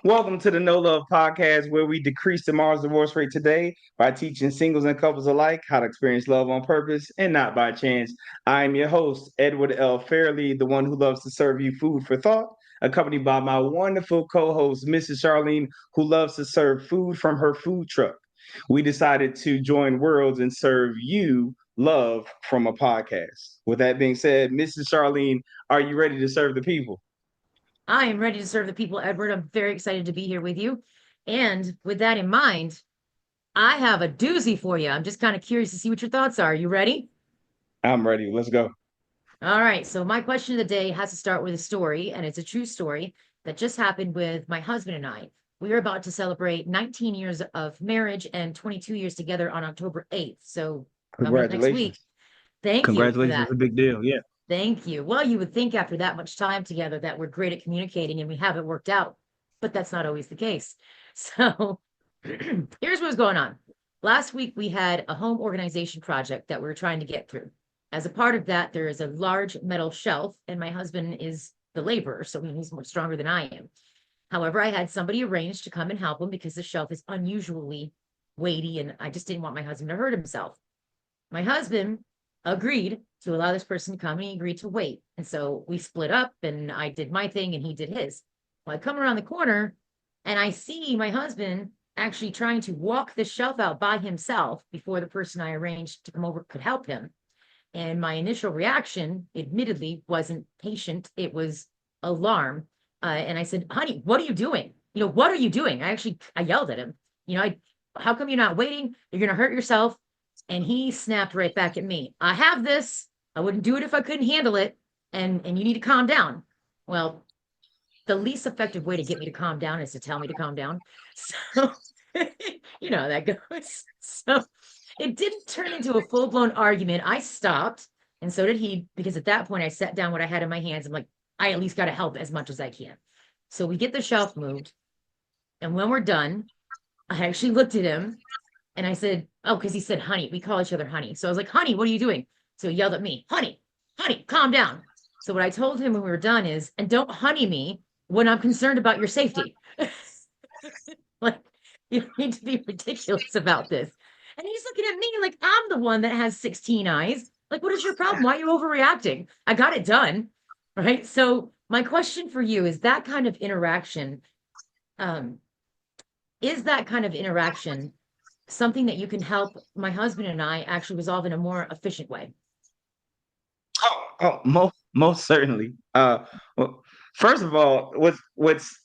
Welcome to the No Love Podcast, where we decrease tomorrow's divorce rate today by teaching singles and couples alike how to experience love on purpose and not by chance. I am your host, Edward L. Fairley, the one who loves to serve you food for thought, accompanied by my wonderful co host, Mrs. Charlene, who loves to serve food from her food truck. We decided to join worlds and serve you love from a podcast. With that being said, Mrs. Charlene, are you ready to serve the people? I am ready to serve the people, Edward. I'm very excited to be here with you. And with that in mind, I have a doozy for you. I'm just kind of curious to see what your thoughts are. You ready? I'm ready. Let's go. All right. So, my question of the day has to start with a story, and it's a true story that just happened with my husband and I. We are about to celebrate 19 years of marriage and 22 years together on October 8th. So, coming up next week. Congratulations. Thank you for Congratulations. It's that. a big deal. Yeah. Thank you. Well, you would think after that much time together that we're great at communicating and we haven't worked out, but that's not always the case. So here's what's going on. Last week, we had a home organization project that we were trying to get through. As a part of that, there is a large metal shelf, and my husband is the laborer, so he's more stronger than I am. However, I had somebody arranged to come and help him because the shelf is unusually weighty, and I just didn't want my husband to hurt himself. My husband agreed to allow this person to come and he agreed to wait. And so we split up and I did my thing and he did his. Well, I come around the corner and I see my husband actually trying to walk the shelf out by himself before the person I arranged to come over could help him. And my initial reaction, admittedly, wasn't patient. It was alarm. And I said, honey, what are you doing? What are you doing? I yelled at him, how come you're not waiting? You're going to hurt yourself. And he snapped right back at me. I have this. I wouldn't do it if I couldn't handle it. And you need to calm down. Well, the least effective way to get me to calm down is to tell me to calm down. So, you know how that goes. So it didn't turn into a full-blown argument. I stopped, and so did he, because at that point I set down what I had in my hands. I'm like, I at least got to help as much as I can. So we get the shelf moved. And when we're done, I actually looked at him and I said, oh, because he said, honey, we call each other honey. So I was like, honey, what are you doing? So he yelled at me, honey, calm down. So what I told him when we were done is, and don't honey me when I'm concerned about your safety. Like, you need to be ridiculous about this. And he's looking at me like I'm the one that has 16 eyes. Like, what is your problem? Why are you overreacting? I got it done. Right. So my question for you is that kind of interaction, um, is that kind of interaction something that you can help my husband and I actually resolve in a more efficient way? Most certainly. Well, first of all, what's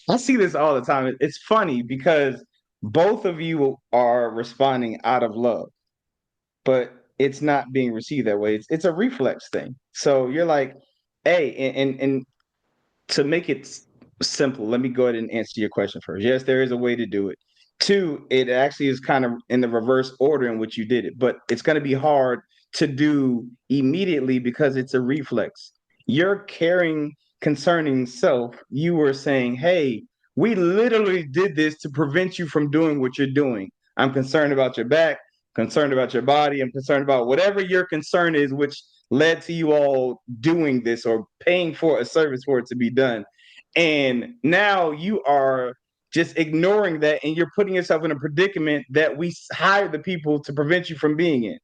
I see this all the time. It's funny because both of you are responding out of love, but it's not being received that way. It's a reflex thing. So you're like, hey, and to make it simple, let me go ahead and answer your question first. Yes, there is a way to do it. Two, it actually is kind of in the reverse order in which you did it, but it's going to be hard to do immediately because it's a reflex. You're caring concerning self. You were saying, hey, we literally did this to prevent you from doing what you're doing. I'm concerned about your back, concerned about your body. I'm concerned about whatever your concern is, which led to you all doing this or paying for a service for it to be done. And now you are just ignoring that and you're putting yourself in a predicament that we hired the people to prevent you from being in.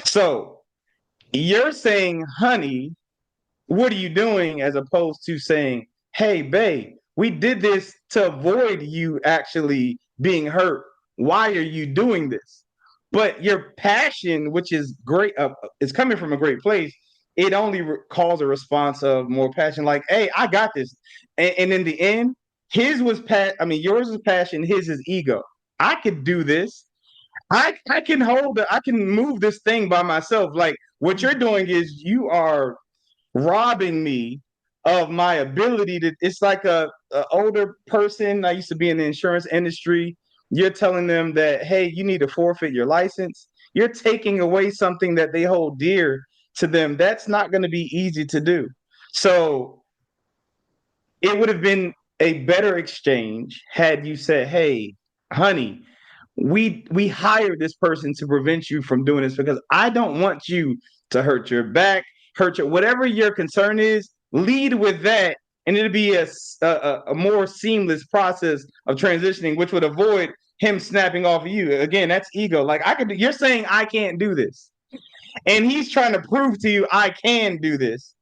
So you're saying, honey, what are you doing? As opposed to saying, hey, babe, we did this to avoid you actually being hurt. Why are you doing this? But your passion, which is great, is coming from a great place. It only calls a response of more passion, like, hey, I got this. And in the end, his was yours is passion, his is ego. I could do this. I can hold it, I can move this thing by myself. Like what you're doing is you are robbing me of my ability to. It's like a older person. I used to be in the insurance industry. You're telling them that, hey, you need to forfeit your license. You're taking away something that they hold dear to them. That's not going to be easy to do. So it would have been a better exchange had you said, hey, honey, we hired this person to prevent you from doing this because I don't want you to hurt your back, hurt your whatever your concern is. Lead with that and it'd be a more seamless process of transitioning, which would avoid him snapping off of you. Again, that's ego. Like you're saying I can't do this, and he's trying to prove to you I can do this,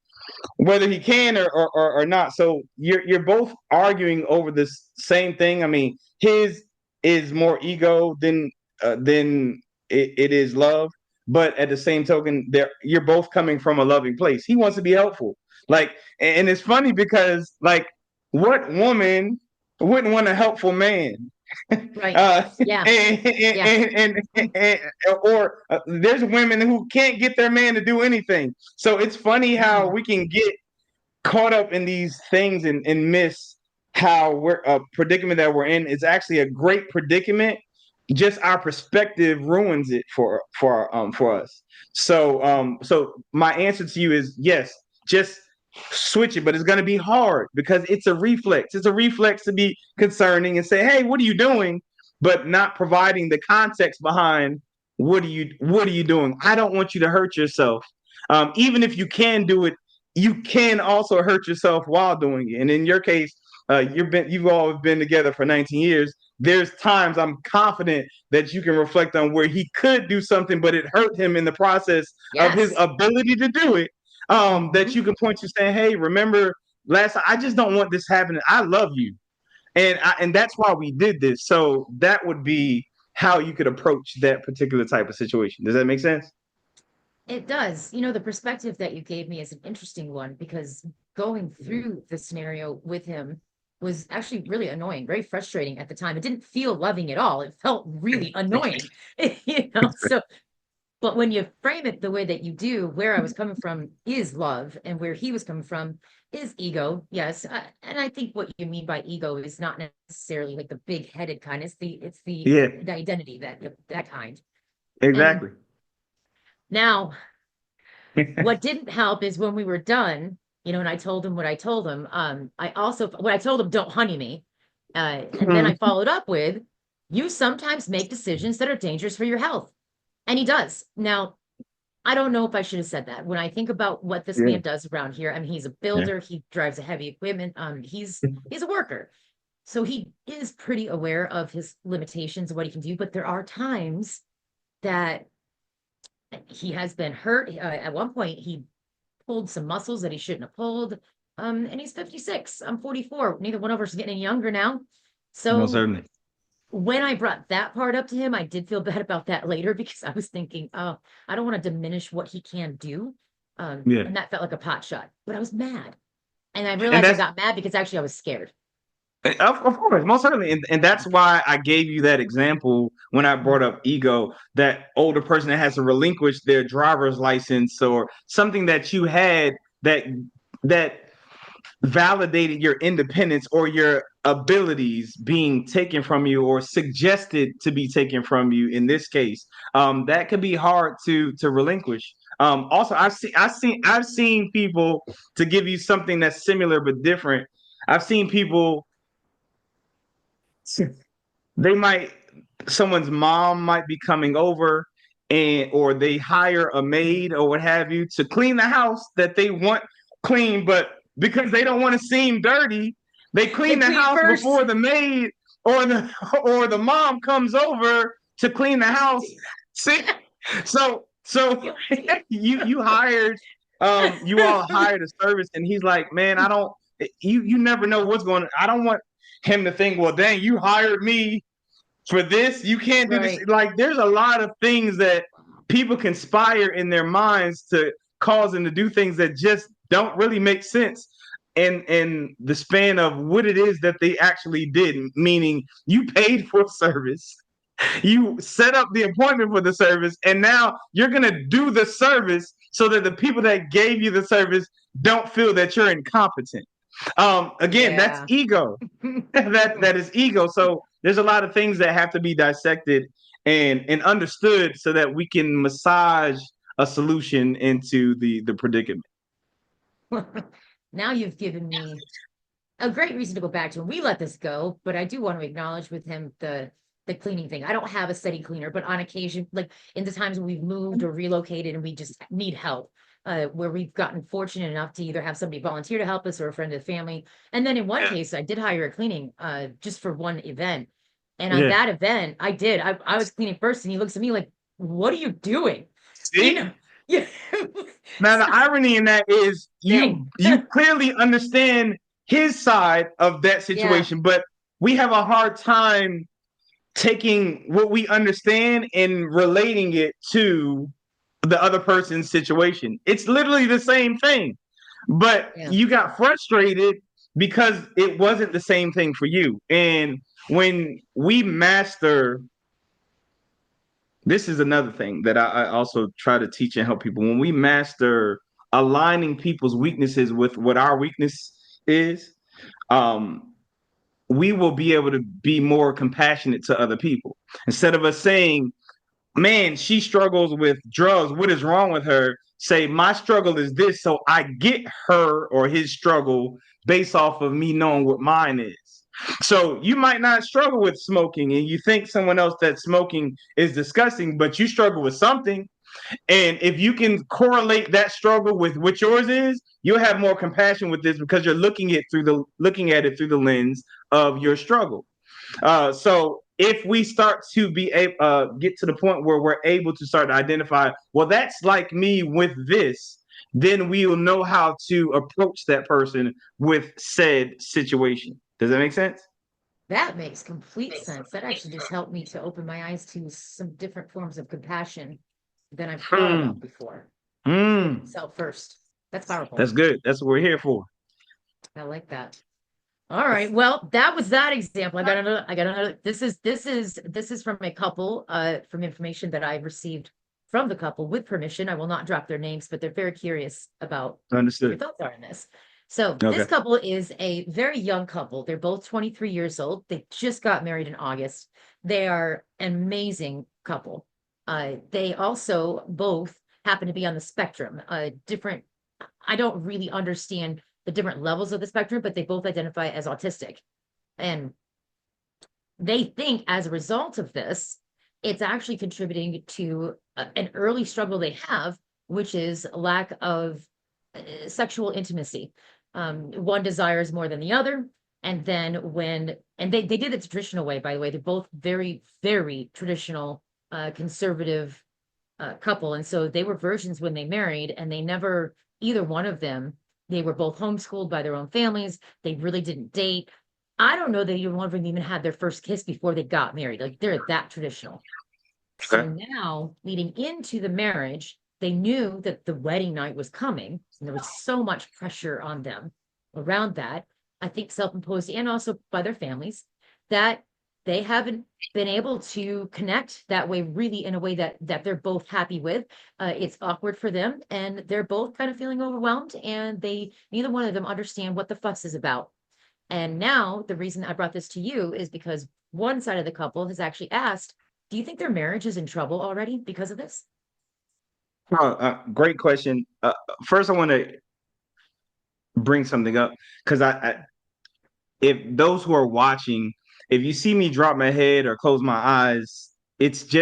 whether he can or not. So you're both arguing over this same thing. I mean, his is more ego than it is love, but at the same token, you're both coming from a loving place. He wants to be helpful, like, and it's funny because like, what woman wouldn't want a helpful man? Right. uh, Yeah. Yeah. or there's women who can't get their man to do anything. So it's funny how Mm. we can get caught up in these things and miss how we're a predicament that we're in is actually a great predicament. Just our perspective ruins it for us. So my answer to you is yes, just switch it, but it's going to be hard because it's a reflex. It's a reflex to be concerning and say, "Hey, what are you doing?" But not providing the context behind what are you doing. I don't want you to hurt yourself. Even if you can do it, you can also hurt yourself while doing it. And in your case, you've all been together for 19 years. There's times I'm confident that you can reflect on where he could do something, but it hurt him in the process of his Yes. ability to do it. That Hmm. you can point to saying, "Hey, remember last time? I just don't want this happening. I love you, and that's why we did this." So that would be how you could approach that particular type of situation. Does that make sense? It does. The perspective that you gave me is an interesting one because going through the scenario with him was actually really annoying, very frustrating at the time. It didn't feel loving at all. It felt really annoying, So, but when you frame it the way that you do, where I was coming from is love, and where he was coming from is ego. Yes, and I think what you mean by ego is not necessarily like the big-headed kind. It's the Yeah, the identity that kind. And exactly. now what didn't help is when we were done, and I told him what I told him. What I told him, don't honey me. And then I followed up with, you sometimes make decisions that are dangerous for your health. And he does. Now, I don't know if I should have said that. When I think about what this Yeah, man does around here, I mean, he's a yeah. builder, he drives a heavy equipment, he's a worker. So he is pretty aware of his limitations and what he can do, but there are times that he has been hurt. At one point, he pulled some muscles that he shouldn't have pulled. And he's 56. I'm 44. Neither one of us is getting any younger now. Most So certainly. when I brought that part up to him, I did feel bad about that later because I was thinking, oh, I don't want to diminish what he can do. Yeah. And that felt like a pot shot, but I was mad. And I And realized I that's got mad because actually I was scared. of course, most certainly. And that's why I gave you that example when I brought up ego, that older person that has to relinquish their driver's license or something that you had that that validated your independence or your abilities being taken from you or suggested to be taken from you in this case. That could be hard to relinquish. Also, I've seen people, to give you something that's similar but different. I've seen people, they might, someone's mom might be coming over, and or they hire a maid or what have you to clean the house that they want clean, but because they don't want to seem dirty, they They clean the clean house first. before the maid or the mom comes over to clean the house. See, so you all hired a service, and he's like, "Man, I don't, you never know what's going on. I don't want him to think, well, dang, you hired me for this. You can't do this." Right. Like, there's a lot of things that people conspire in their minds to cause them to do things that just don't really make sense in the span of what it is that they actually did. Meaning, you paid for service, you set up the appointment for the service, and now you're gonna do the service so that the people that gave you the service don't feel that you're incompetent. Again, that's Yeah. ego. That is ego. So there's a lot of things that have to be dissected and understood so that we can massage a solution into the predicament. Now you've given me a great reason to go back to him. We let this go, but I do want to acknowledge with him the cleaning thing. I don't have a steady cleaner, but on occasion, like in the times when we've moved or relocated and we just need help, where we've gotten fortunate enough to either have somebody volunteer to help us or a friend of the family. And then in one Yeah. case, I did hire a cleaning just for one event. And on Yeah. that event, I was cleaning first, and he looks at me like, "What are you doing?" You know, See? yeah. Now the So, irony in that is thing. you clearly understand his side of that Yeah, situation, but we have a hard time taking what we understand and relating it to the other person's situation. It's literally the same thing, but yeah. you got frustrated because it wasn't the same thing for you. And when we master, this is another thing that I also try to teach and help people. When we master aligning people's weaknesses with what our weakness is, um, we will be able to be more compassionate to other people. Instead of us saying, man, she struggles with drugs. What is wrong with her? Say, my struggle is this. So I get her or his struggle based off of me knowing what mine is. So you might not struggle with smoking and you think someone else that's smoking is disgusting, but you struggle with something. And if you can correlate that struggle with what yours is, you'll have more compassion with this because you're looking at it through the lens of your struggle. So if we start to get to the point where we're able to start to identify, well, that's like me with this, then we will know how to approach that person with said situation. Does that make sense? That makes complete sense. That actually just helped me to open my eyes to some different forms of compassion than I've thought about Hmm. before. Putting Hmm. myself first. That's powerful. That's good. That's what we're here for. I like that. All right. Well, that was that example. I got another. This is from a couple, from information that I received from the couple with permission. I will not drop their names, but they're very curious about what your Understood. thoughts are on this. So this Okay. couple is a very young couple. They're both 23 years old. They just got married in August. They are an amazing couple. They also both happen to be on the spectrum, different. I don't really understand the different levels of the spectrum, but they both identify as autistic. And they think as a result of this, it's actually contributing to an early struggle they have, which is lack of sexual intimacy. One desires more than the other. And then and they did it the traditional way, by the way. They're both very, very traditional, conservative couple. And so they were virgins when they married, and they never, either one of them, they were both homeschooled by their own families. They really didn't date. I don't know that either one of them even had their first kiss before they got married. Like they're that traditional. So Okay. now, leading into the marriage, they knew that the wedding night was coming, and there was so much pressure on them around that. I think self-imposed and also by their families, that they haven't been able to connect that way really in a way that they're both happy with. It's awkward for them, and they're both kind of feeling overwhelmed, and they neither one of them understand what the fuss is about. And now the reason I brought this to you is because one side of the couple has actually asked, do you think their marriage is in trouble already because of this? Great question. First, I want to bring something up because if those who are watching, if you see me drop my head or close my eyes, it's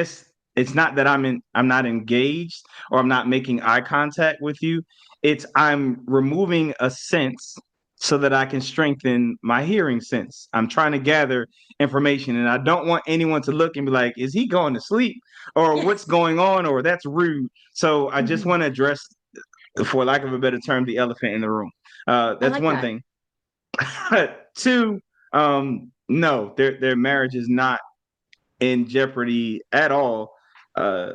not that I'm not engaged or I'm not making eye contact with you. It's I'm removing a sense so that I can strengthen my hearing sense. I'm trying to gather information and I don't want anyone to look and be like, is he going to sleep? Or what's Yes. going on? Or that's rude. So I just Mhm. want to address, for lack of a better term, the elephant in the room. I That's like one that. thing. Two, no, their marriage is not in jeopardy at all. Uh,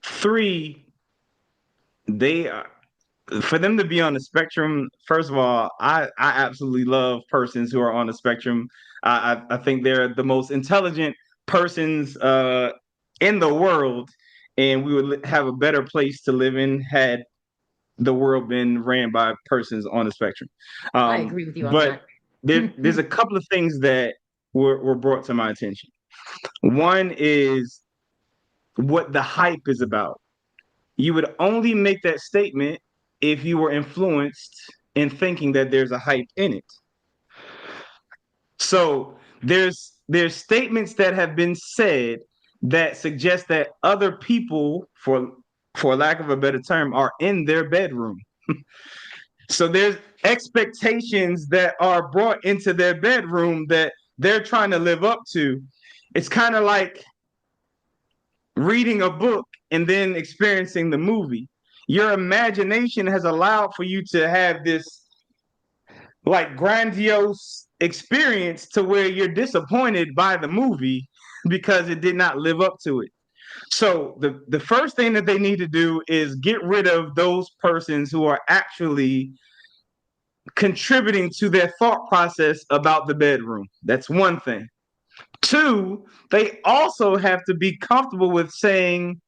three, they are, for them to be on the spectrum. First of all, I absolutely love persons who are on the spectrum. I think they're the most intelligent persons in the world, and we would have a better place to live in had the world been ran by persons on the spectrum. I agree with you on But that. there's a couple of things that were brought to my attention. One is what the hype is about. You would only make that statement if you were influenced in thinking that there's a hype in it. So there's statements that have been said that suggest that other people, for for lack of a better term, are in their bedroom. So there's expectations that are brought into their bedroom that they're trying to live up to. It's kind of like reading a book and then experiencing the movie. Your imagination has allowed for you to have this like grandiose experience to where you're disappointed by the movie because it did not live up to it. So the first thing that they need to do is get rid of those persons who are actually contributing to their thought process about the bedroom. That's one thing. Two, they also have to be comfortable with saying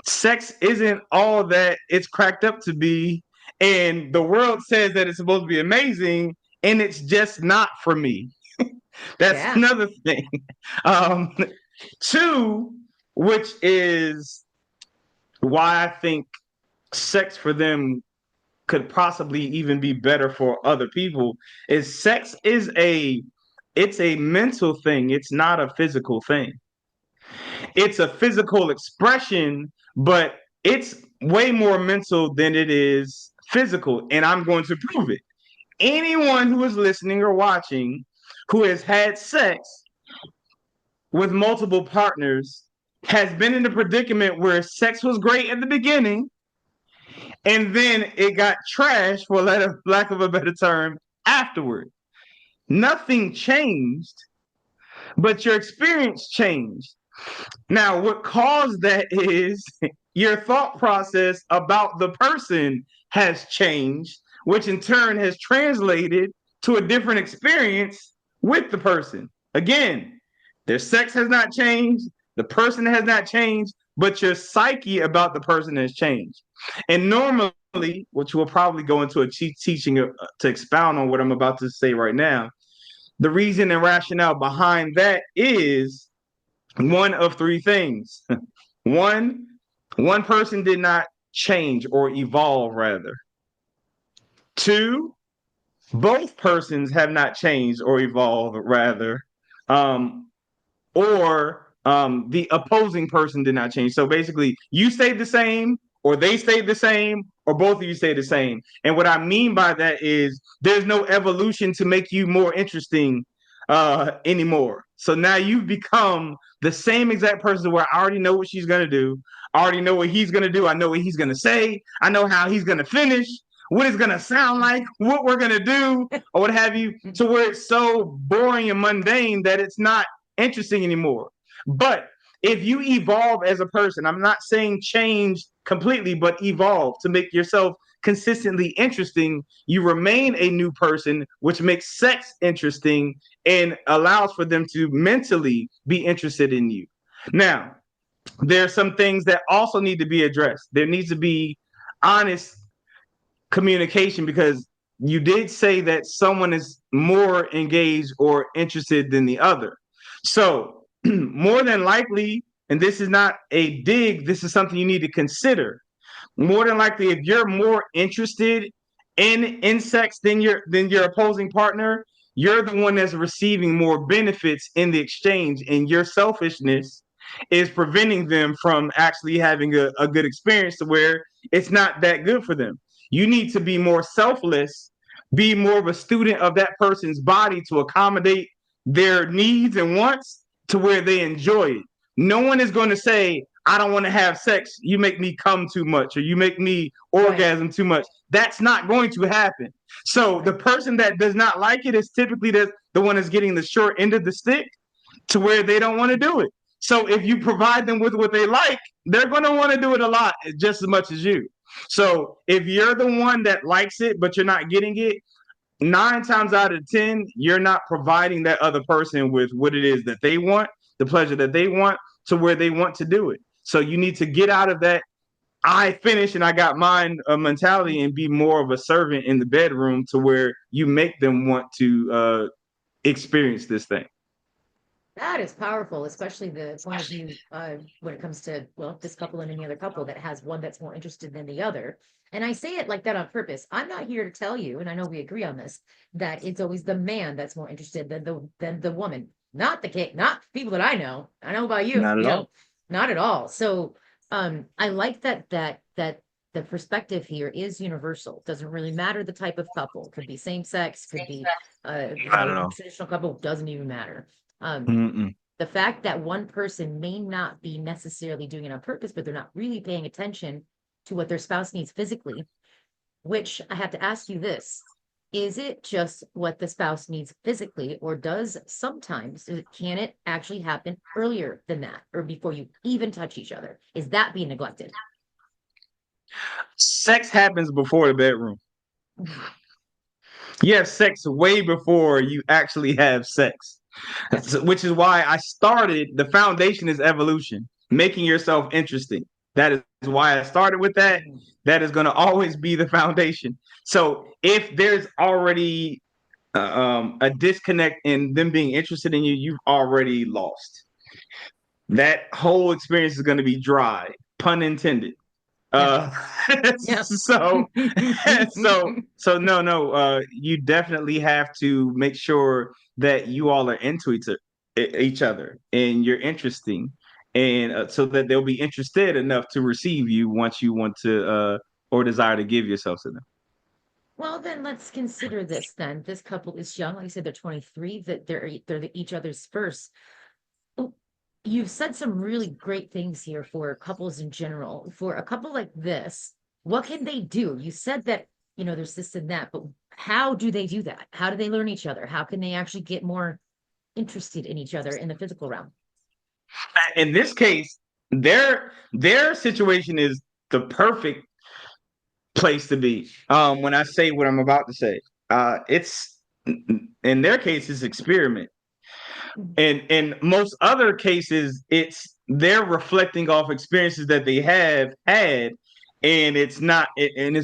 sex isn't all that it's cracked up to be. And the world says that it's supposed to be amazing, and it's just not for me. That's Yeah. another thing. Um, two, which is why I think sex for them could possibly even be better for other people, is sex is it's a mental thing. It's not a physical thing. It's a physical expression, but it's way more mental than it is physical. And I'm going to prove it. Anyone who is listening or watching who has had sex with multiple partners has been in a predicament where sex was great at the beginning and then it got trashed, for lack of a better term, afterward. Nothing changed, but your experience changed. Now, what caused that is your thought process about the person has changed, which in turn has translated to a different experience with the person. Again, their sex has not changed, the person has not changed, but your psyche about the person has changed. And normally, which we'll probably go into a teaching to expound on what I'm about to say right now, the reason and rationale behind that is one of three things. One, one person did not change or evolve, rather. Two, both persons have not changed or evolved, rather. Um, or the opposing person did not change. So basically, you stayed the same, or they stayed the same, or both of you stayed the same. And what I mean by that is there's no evolution to make you more interesting anymore. So now you've become the same exact person where I already know what she's gonna do. I already know what he's gonna do. I know what he's gonna say. I know how he's gonna finish, what it's gonna sound like, what we're gonna do, or what have you. To where it's so boring and mundane that it's not interesting anymore. But if you evolve as a person, I'm not saying change completely, but evolve to make yourself consistently interesting, you remain a new person, which makes sex interesting and allows for them to mentally be interested in you. Now, there are some things that also need to be addressed. There needs to be honest communication because you did say that someone is more engaged or interested than the other. So, more than likely, and this is not a dig, this is something you need to consider. More than likely, if you're more interested in sex than your opposing partner, you're the one that's receiving more benefits in the exchange, and your selfishness is preventing them from actually having a good experience to where it's not that good for them. You need to be more selfless, be more of a student of that person's body to accommodate their needs and wants to where they enjoy it. No one is going to say, I don't want to have sex. You make me come too much or you make me orgasm too much. That's not going to happen. So the person that does not like it is typically the one that's getting the short end of the stick to where they don't want to do it. So if you provide them with what they like, they're going to want to do it a lot, just as much as you. So if you're the one that likes it, but you're not getting it, 9 times out of 10, you're not providing that other person with what it is that they want, the pleasure that they want to where they want to do it. So you need to get out of that I finished and I got mine mentality and be more of a servant in the bedroom to where you make them want to experience this thing. That is powerful, especially the point of view when it comes to, well, this couple and any other couple that has one that's more interested than the other. And I say it like that on purpose. I'm not here to tell you, and I know we agree on this, that it's always the man that's more interested than the woman. Not the case, not people that I know. I know about you, Not at all. not at all. So I like that the perspective here is universal. Doesn't really matter the type of couple. Could be same sex, could be I don't know. traditional couple, doesn't even matter. Um, Mm-mm. the fact that one person may not be necessarily doing it on purpose, but they're not really paying attention to what their spouse needs physically, which I have to ask you this. Is it just what the spouse needs physically, or does sometimes, can it actually happen earlier than that, or before you even touch each other? Is that being neglected? Sex happens before the bedroom. Mhm. You have sex way before you actually have sex, which is why I started. The foundation is evolution, making yourself interesting. That is why I started with that. Mhm. That is going to always be the foundation. So if there's already a disconnect in them being interested in you, you've already lost. That whole experience is going to be dry, pun intended. Yeah, Uh, yeah. so, no. You definitely have to make sure that you all are into each other, and you're interesting, and so that they'll be interested enough to receive you once you want to or desire to give yourself to them. Well, then let's consider this then. This couple is young, like I said, they're 23, that they're each other's first. Oh, you've said some really great things here for couples in general. For a couple like this, what can they do? You said that, there's this and that, but how do they do that? How do they learn each other? How can they actually get more interested in each other in the physical realm? In this case, their situation is the perfect place to be. When I say what I'm about to say, it's in their case, it's experiment. Mhm. And in most other cases, it's they're reflecting off experiences that they have had, and it's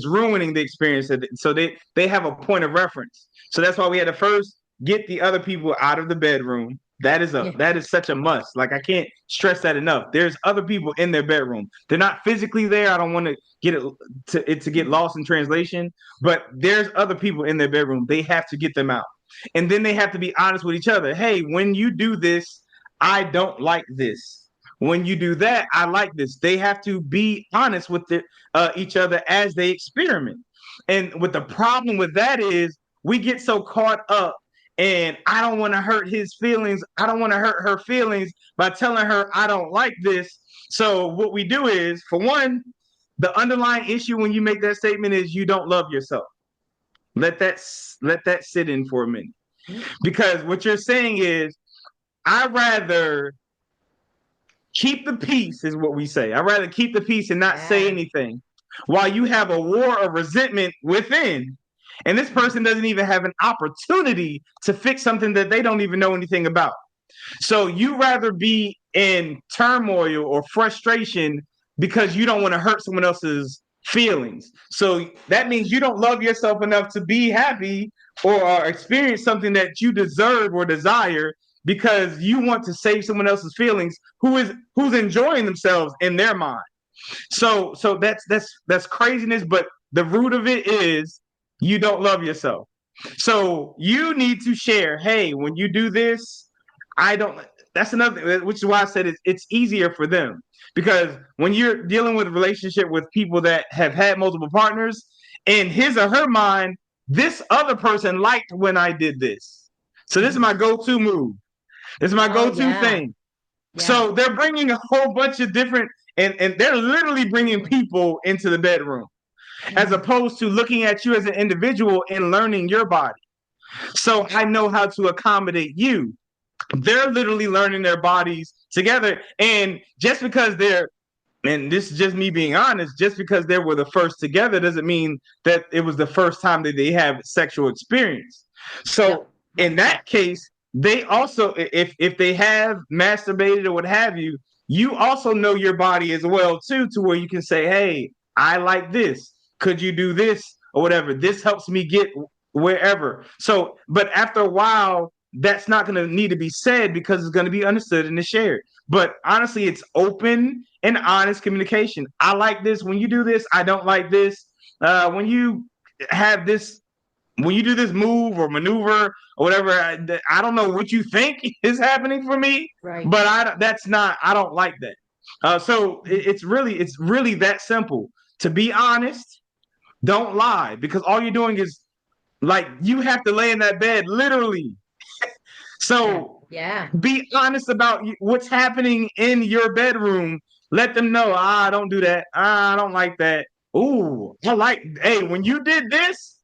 ruining the experience. So they have a point of reference. So that's why we had to first get the other people out of the bedroom. Yeah. That is such a must. Like I can't stress that enough. There's other people in their bedroom. They're not physically there. I don't want to get it to get lost in translation, but there's other people in their bedroom. They have to get them out. And then they have to be honest with each other. Hey, when you do this, I don't like this. When you do that, I like this. They have to be honest with each other as they experiment. And what the problem with that is, we get so caught up, and I don't want to hurt his feelings. I don't want to hurt her feelings by telling her I don't like this. So what we do is, for one, the underlying issue when you make that statement is you don't love yourself. Let that sit in for a minute. Mhm. Because what you're saying is, I rather keep the peace, is what we say. I rather keep the peace and not say Yeah. anything while you have a war of resentment within. And this person doesn't even have an opportunity to fix something that they don't even know anything about. So you rather be in turmoil or frustration because you don't want to hurt someone else's feelings. So that means you don't love yourself enough to be happy or experience something that you deserve or desire, because you want to save someone else's feelings who's enjoying themselves in their mind. So that's craziness, but the root of it is you don't love yourself. So you need to share, hey, when you do this, I don't. That's another, which is why I said it's easier for them, because when you're dealing with a relationship with people that have had multiple partners, in his or her mind, this other person liked when I did this, so this is Mhm. my go-to move. This is my Oh, go-to yeah. thing. Yeah. So they're bringing a whole bunch of different, and they're literally bringing people into the bedroom, as Mhm. opposed to looking at you as an individual and learning your body. So I know how to accommodate you. They're literally learning their bodies together. And just because and this is just me being honest, just because they were the first together doesn't mean that it was the first time that they have sexual experience. Yep. So in 100%. that case, they also, if they have masturbated or what have you, you also know your body as well too, to where you can say, hey, I like this. Could you do this or whatever? This helps me get wherever. So, but after a while, that's not going to need to be said because it's going to be understood and shared. But honestly, it's open and honest communication. I like this. When you do this, I don't like this. When you have this, when you do this move or maneuver or whatever, I don't know what you think is happening for me, Right. but that's not. I don't like that. So it's really that simple. To be honest, don't lie, because all you're doing is like you have to lay in that bed literally. Yeah. So Yeah. be honest about what's happening in your bedroom. Let them know, don't do that. I don't like that. Ooh, I like, hey, when you did this,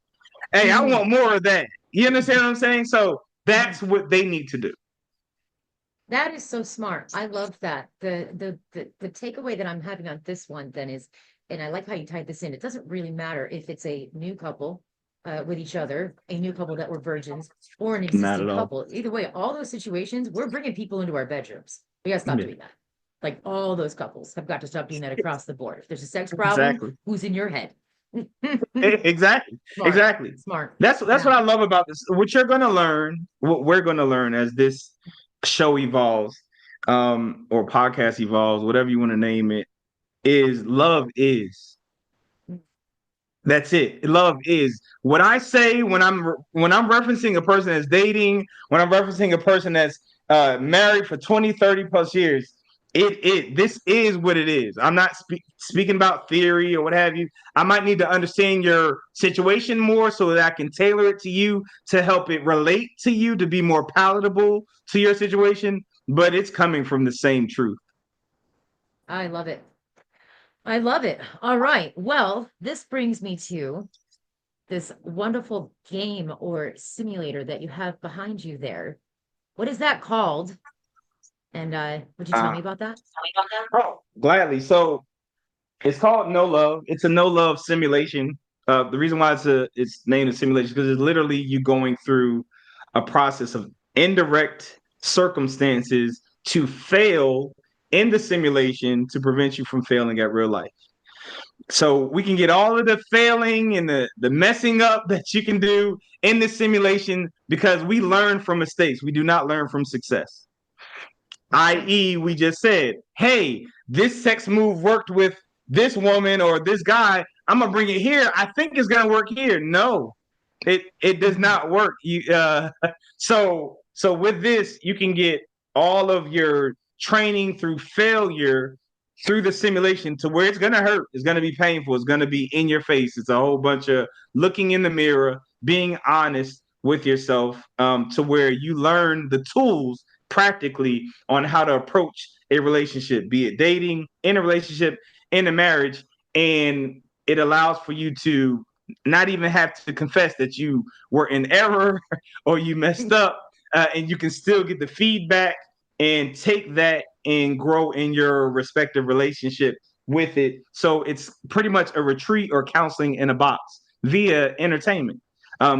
hey, I Mhm. want more of that. You understand what I'm saying? So Mhm. that's what they need to do. That is so smart. I love that. The takeaway that I'm having on this one then is, and I like how you tied this in. It doesn't really matter if it's a new couple with each other, a new couple that were virgins, or an Not existing at all. couple. Either way, all those situations, we're bringing people into our bedrooms. We gotta stop Yeah, doing that. Like all those couples have got to stop doing that across the board. If there's a sex problem, exactly. who's in your head? Exactly. Smart, Exactly. smart. That's what Yeah. I love about this. What you're gonna learn, what we're gonna learn as this show evolves, or podcast evolves, whatever you want to name it, is love is. That's it. Love is what I say when I'm referencing a person that's dating, when I'm referencing a person that's married for 20, 30 plus years. This is what it is. I'm not speaking about theory or what have you. I might need to understand your situation more so that I can tailor it to you to help it relate to you to be more palatable to your situation. But it's coming from the same truth. I love it. I love it. All right. Well, this brings me to this wonderful game or simulator that you have behind you there. What is that called? And would you tell Uh, me about that? oh, gladly. So it's called No Love. It's a no love simulation. The reason why it's named a simulation because it's literally you going through a process of indirect circumstances to fail in the simulation to prevent you from failing at real life. So we can get all of the failing and the messing up that you can do in this simulation because we learn from mistakes. We do not learn from success. Okay. I.e., we just said, hey, this sex move worked with this woman or this guy. I'm gonna bring it here. I think it's gonna work here. No, it does Mhm. not work. So with this, you can get all of your training through failure through the simulation to where it's gonna hurt. It's gonna be painful. It's gonna be in your face. It's a whole bunch of looking in the mirror, being honest with yourself, to where you learn the tools practically on how to approach a relationship, be it dating, in a relationship, in a marriage. And it allows for you to not even have to confess that you were in error or you messed up, and you can still get the feedback and take that and grow in your respective relationship with it. So it's pretty much a retreat or counseling in a box via entertainment.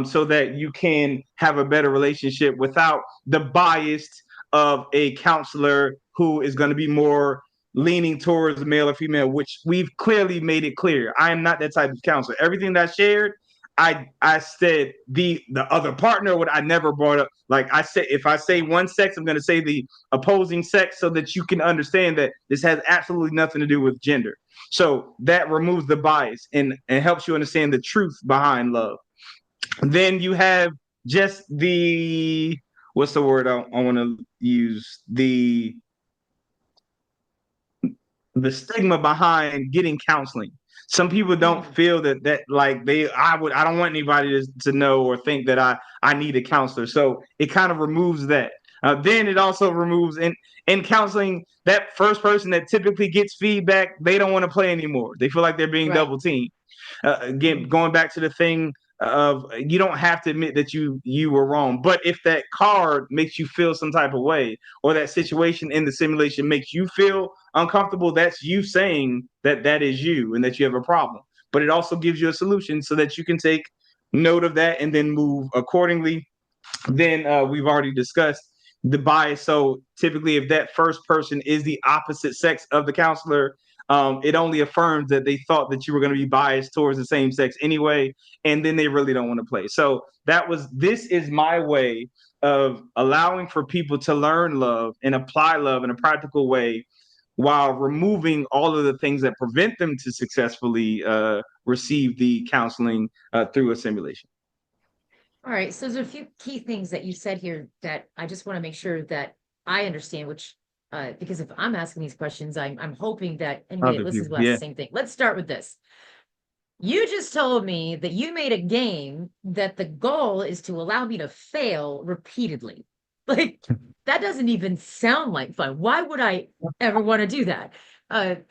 So that you can have a better relationship without the bias of a counselor who is going to be more leaning towards male or female, which we've clearly made it clear. I am not that type of counselor. Everything that I shared, I said the other partner, what I never brought up. Like I said, if I say one sex, I'm going to say the opposing sex so that you can understand that this has absolutely nothing to do with gender. So that removes the bias and helps you understand the truth behind love. Then you have just the what's the word I want to use, the stigma behind getting counseling. Some people don't Mm. feel that like I don't want anybody to know or think that I need a counselor. So it kind of removes that. Then it also removes in counseling that first person that typically gets feedback, they don't want to play anymore. They feel like they're being Right. double teamed. Again, Mhm. going back to the thing of you don't have to admit that you were wrong, but if that card makes you feel some type of way, or that situation in the simulation makes you feel uncomfortable, that's you saying that that is you and that you have a problem. But it also gives you a solution so that you can take note of that and then move accordingly. Then we've already discussed the bias. So typically, if that first person is the opposite sex of the counselor, it only affirms that they thought that you were going to be biased towards the same sex anyway, and then they really don't want to play. So this is my way of allowing for people to learn love and apply love in a practical way while removing all of the things that prevent them to successfully receive the counseling through a simulation. All right. So there's a few key things that you said here that I just want to make sure that I understand, which because if I'm asking these questions, I'm hoping that anybody that Other listens people. will ask Yeah. the same thing. Let's start with this. You just told me that you made a game that the goal is to allow me to fail repeatedly. Like, that doesn't even sound like fun. Why would I ever want to do that?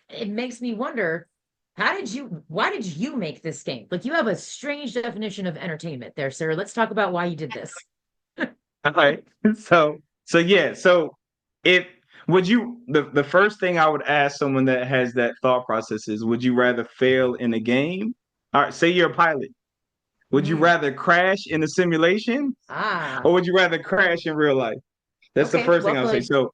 It makes me wonder, why did you make this game? Like, you have a strange definition of entertainment there, sir. Let's talk about why you did this. All right. So yeah. So if would you the first thing I would ask someone that has that thought process is, would you rather fail in a game? All right, say you're a pilot. Would you Mhm. rather crash in a simulation or Ah, would you rather crash in real life? That's the okay, first thing well I would say. played.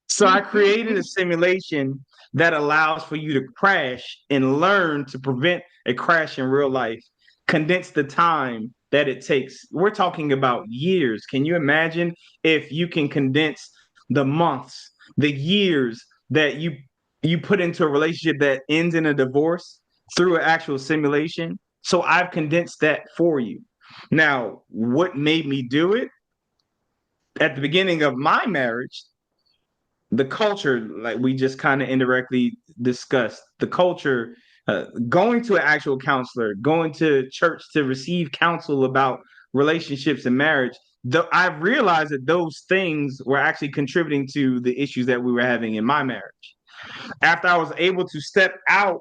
So I created a simulation that allows for you to crash and learn to prevent a crash in real life, condense the time that it takes. We're talking about years. Can you imagine if you can condense the months, the years that you put into a relationship that ends in a divorce through an actual simulation? So I've condensed that for you. Now, what made me do it? At the beginning of my marriage, the culture, like we just kind of indirectly discussed, the culture, going to an actual counselor, going to church to receive counsel about relationships and marriage. I realized that those things were actually contributing to the issues that we were having in my marriage. After I was able to step out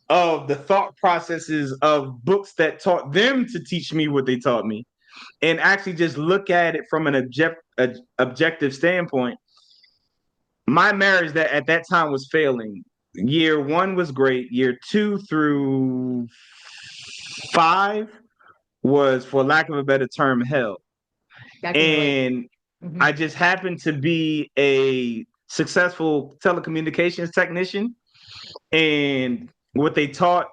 of the thought processes of books that taught them to teach me what they taught me, and actually just look at it from an objective standpoint, my marriage that at that time was failing. Year one was great. Year two through five was, for lack of a better term, hell. I can relate. And Hmm. I just happened to be a successful telecommunications technician. And what they taught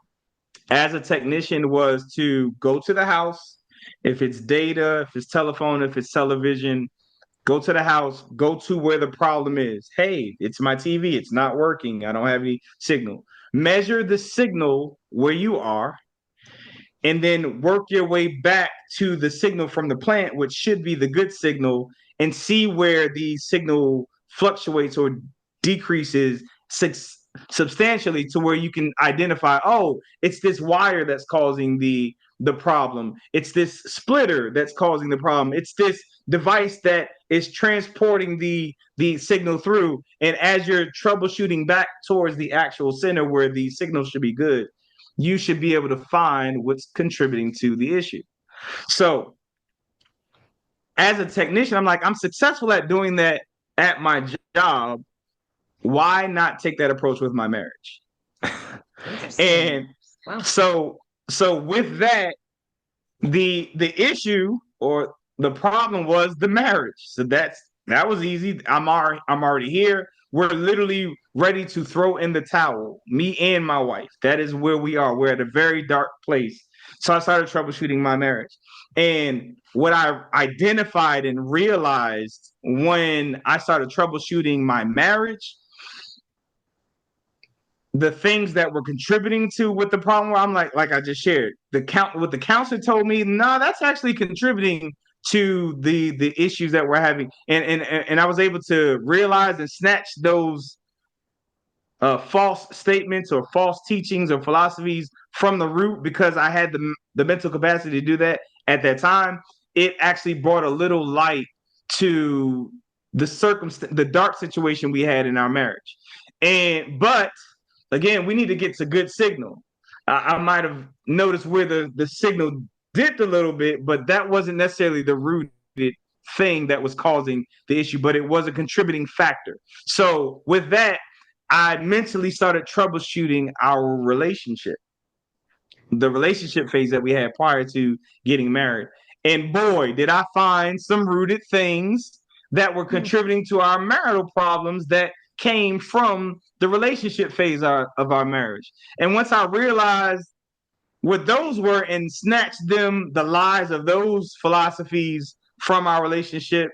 as a technician was to go to the house. If it's data, if it's telephone, if it's television, go to the house, go to where the problem is. Hey, it's my TV. It's not working. I don't have any signal. Measure the signal where you are, and then work your way back to the signal from the plant, which should be the good signal, and see where the signal fluctuates or decreases substantially to where you can identify, oh, it's this wire that's causing the problem. It's this splitter that's causing the problem. It's this device that is transporting the signal through. And as you're troubleshooting back towards the actual center where the signal should be good, you should be able to find what's contributing to the issue. So as a technician, I'm like, I'm successful at doing that at my job. Why not take that approach with my marriage? Interesting. And Wow. so so with that, the issue or the problem was the marriage. So that was easy. I'm already here. We're literally ready to throw in the towel, me and my wife. That is where we are. We're at a very dark place. So I started troubleshooting my marriage. And what I identified and realized when I started troubleshooting my marriage, the things that were contributing to with the problem, where I'm like I just shared, what the counselor told me, no, that's actually contributing to the issues that we're having. And I was able to realize and snatch those false statements or false teachings or philosophies from the root, because I had the mental capacity to do that at that time. It actually brought a little light to the dark situation we had in our marriage. But again, we need to get to good signal. I might have noticed where the signal dipped a little bit, but that wasn't necessarily the rooted thing that was causing the issue, but it was a contributing factor. So with that, I mentally started troubleshooting our relationship, the relationship phase that we had prior to getting married. And boy, did I find some rooted things that were Hmm. contributing to our marital problems that came from the relationship phase of our marriage. And once I realized what those were and snatched the lies of those philosophies from our relationship,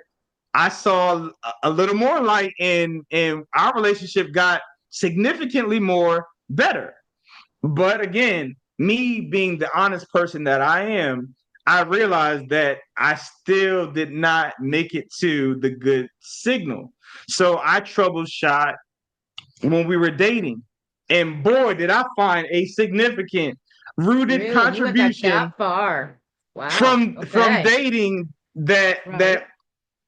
I saw a little more light, and our relationship got significantly more better. But again, me being the honest person that I am, I realized that I still did not make it to the good signal. So I troubleshot when we were dating. And boy, did I find a significant rooted Really? You went back contribution that far. Wow. from Okay. dating that Right.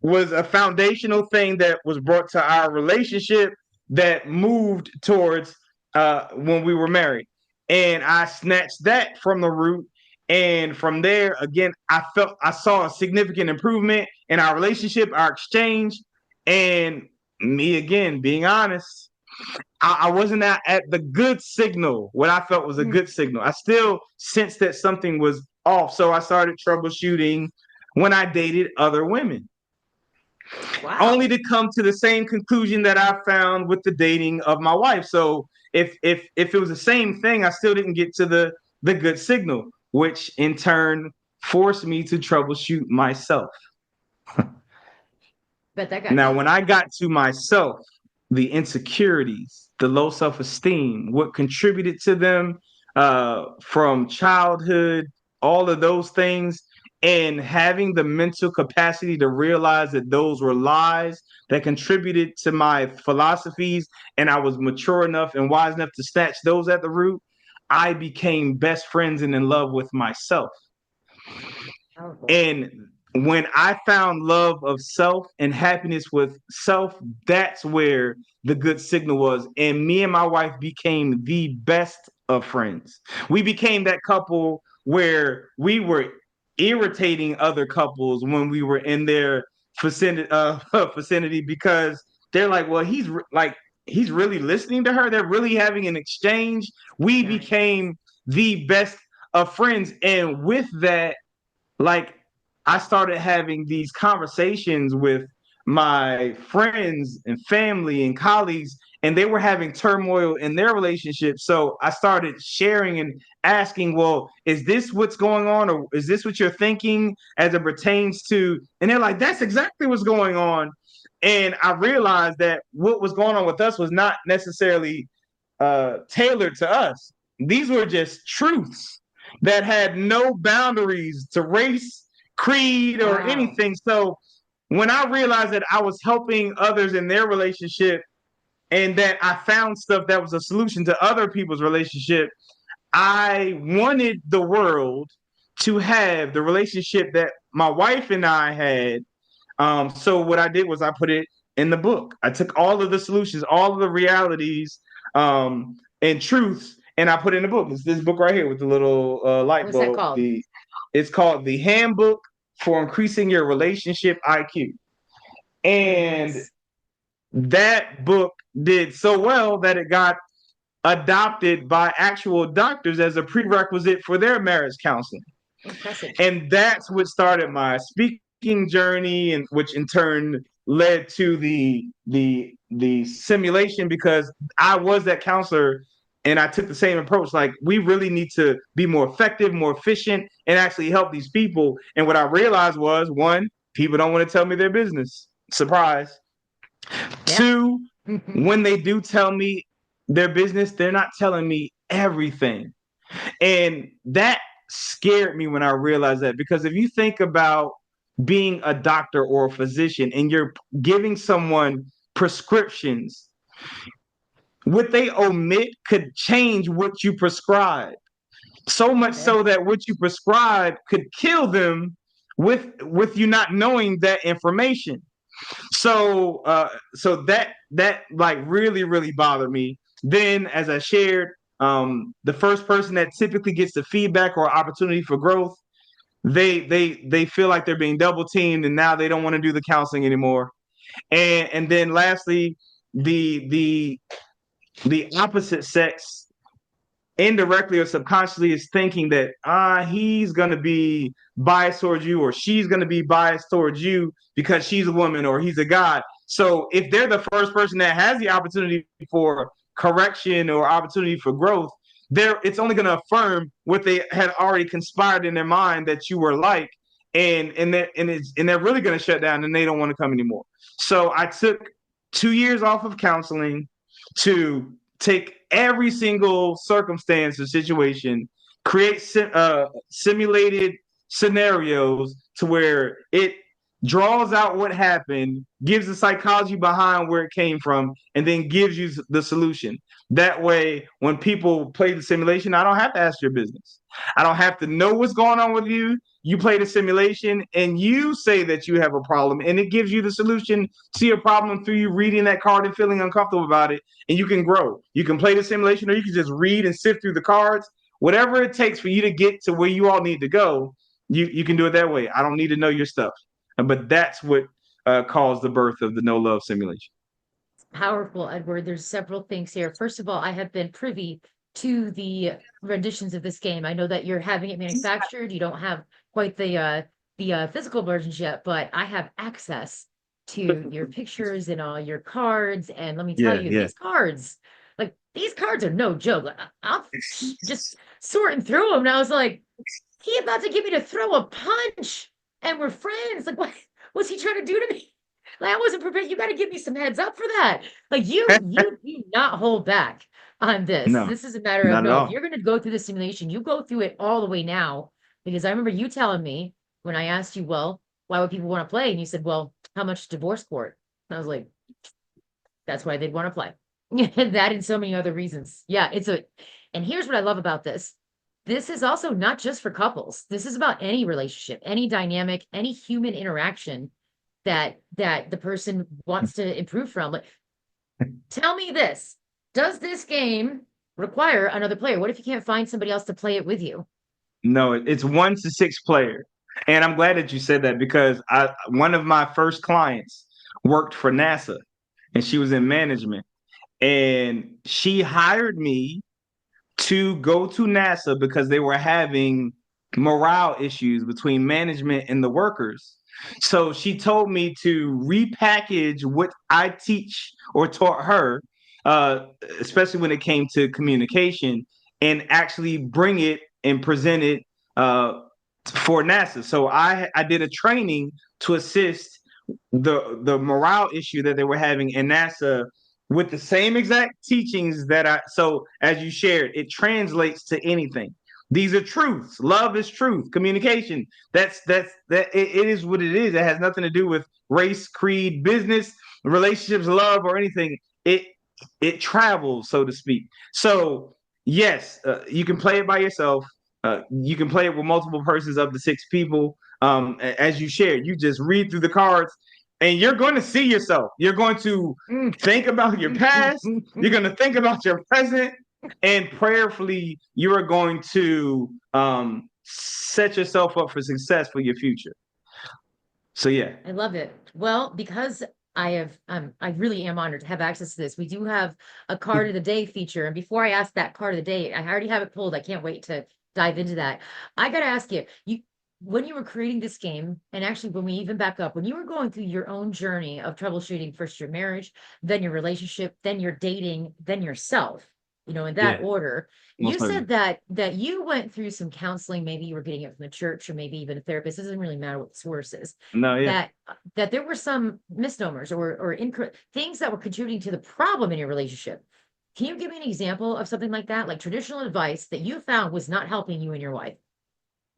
was a foundational thing that was brought to our relationship that moved towards when we were married. And I snatched that from the root. And from there, again, I saw a significant improvement in our relationship, our exchange, and me again being honest. I wasn't at the good signal, what I felt was a Mhm. good signal. I still sensed that something was off. So I started troubleshooting when I dated other women, only Wow. to come to the same conclusion that I found with the dating of my wife. So if it was the same thing, I still didn't get to the good signal, which in turn forced me to troubleshoot myself. Bet that got Now, deep. when I got to myself, the insecurities, the low self esteem, what contributed to them from childhood, all of those things, and having the mental capacity to realize that those were lies that contributed to my philosophies, and I was mature enough and wise enough to snatch those at the root, I became best friends and in love with myself. Powerful. And when I found love of self and happiness with self, that's where the good signal was. And me and my wife became the best of friends. We became that couple where we were irritating other couples when we were in their vicinity because they're like, well, he's really listening to her. They're really having an exchange. We Nice. became the best of friends. And with that, like I started having these conversations with my friends and family and colleagues, and they were having turmoil in their relationship. So I started sharing and asking, well, is this what's going on? Or is this what you're thinking as it pertains to? And they're like, that's exactly what's going on. And I realized that what was going on with us was not necessarily tailored to us. These were just truths that had no boundaries to race, creed, or Wow. anything. So when I realized that I was helping others in their relationship and that I found stuff that was a solution to other people's relationship, I wanted the world to have the relationship that my wife and I had. So what I did was I put it in the book. I took all of the solutions, all of the realities, and truths, and I put it in the book. It's this book right here with the little light What's that bulb. called? It's called the Handbook for Increasing Your Relationship IQ, Very and nice. that book did so well that it got adopted by actual doctors as a prerequisite for their marriage counseling. Impressive. And that's what started my speaking journey, and which in turn led to the simulation, because I was that counselor and I took the same approach. Like, we really need to be more effective, more efficient, and actually help these people. And what I realized was, one, people don't want to tell me their business. Surprise. Yeah. Two, when they do tell me their business, they're not telling me everything. And that scared me when I realized that, because if you think about being a doctor or a physician and you're giving someone prescriptions, what they omit could change what you prescribe. So much Yeah. so that what you prescribe could kill them with you not knowing that information. So that like really bothered me. Then, as I shared, the first person that typically gets the feedback or opportunity for growth, they feel like they're being double teamed, and now they don't want to do the counseling anymore. And then lastly, the the the opposite sex indirectly or subconsciously is thinking that he's going to be biased towards you, or she's going to be biased towards you because she's a woman or he's a guy. So if they're the first person that has the opportunity for correction or opportunity for growth, there it's only going to affirm what they had already conspired in their mind that you were like, and they're really going to shut down and they don't want to come anymore. So I took 2 years off of counseling to take every single circumstance or situation, create simulated scenarios to where it draws out what happened, gives the psychology behind where it came from, and then gives you the solution. That way, when people play the simulation, I don't have to ask your business. I don't have to know what's going on with you. You play the simulation and you say that you have a problem, and it gives you the solution to your problem through you reading that card and feeling uncomfortable about it. And you can grow. You can play the simulation, or you can just read and sift through the cards. Whatever it takes for you to get to where you all need to go, you can do it that way. I don't need to know your stuff. But that's what caused the birth of the no love simulation. Powerful, Edward. There's several things here. First of all, I have been privy to the renditions of this game. I know that you're having it manufactured. You don't have quite the physical versions yet, but I have access to your pictures and all your cards. And let me tell Yeah, you, yeah. these cards are no joke. I'm just sorting through them, and I was like, he about to get me to throw a punch, and we're friends. Like, what was he trying to do to me? Like, I wasn't prepared. You got to give me some heads up for that. Like, you do not hold back on this. No, This is a matter of not at no. If all. you're going to go through the simulation, you go through it all the way now. Because I remember you telling me when I asked you, well, why would people want to play? And you said, well, how much divorce court? And I was like, that's why they'd want to play. That and so many other reasons. Yeah, and here's what I love about this. This is also not just for couples. This is about any relationship, any dynamic, any human interaction that the person wants to improve from. Like, tell me this. Does this game require another player? What if you can't find somebody else to play it with you? No, it's 1 to 6 player. And I'm glad that you said that because one of my first clients worked for NASA and she was in management. And she hired me to go to NASA because they were having morale issues between management and the workers. So she told me to repackage what I teach or taught her, uh, especially when it came to communication, and actually bring it and present it for NASA. So I did a training to assist the morale issue that they were having in NASA with the same exact teachings that so as you shared, it translates to anything. These are truths. Love is truth. Communication. It is what it is. It has nothing to do with race, creed, business, relationships, love, or anything. It travels, so to speak. So yes, you can play it by yourself. You can play it with multiple persons, up to 6 people. As you shared, you just read through the cards and you're going to see yourself. You're going to think about your past. You're going to think about your present, and prayerfully, you are going to set yourself up for success for your future. So yeah. I love it. Well, because I really am honored to have access to this. We do have a card of the day feature. And before I ask that card of the day, I already have it pulled. I can't wait to dive into that. I got to ask you, when you were creating this game, and actually when we even back up, when you were going through your own journey of troubleshooting, first your marriage, then your relationship, then your dating, then yourself, in that Yeah. order, you Most said certainly. that you went through some counseling, maybe you were getting it from the church or maybe even a therapist. It doesn't really matter what the source is. No, yeah. That there were some misnomers or incorrect things that were contributing to the problem in your relationship. Can you give me an example of something like that, like traditional advice that you found was not helping you and your wife?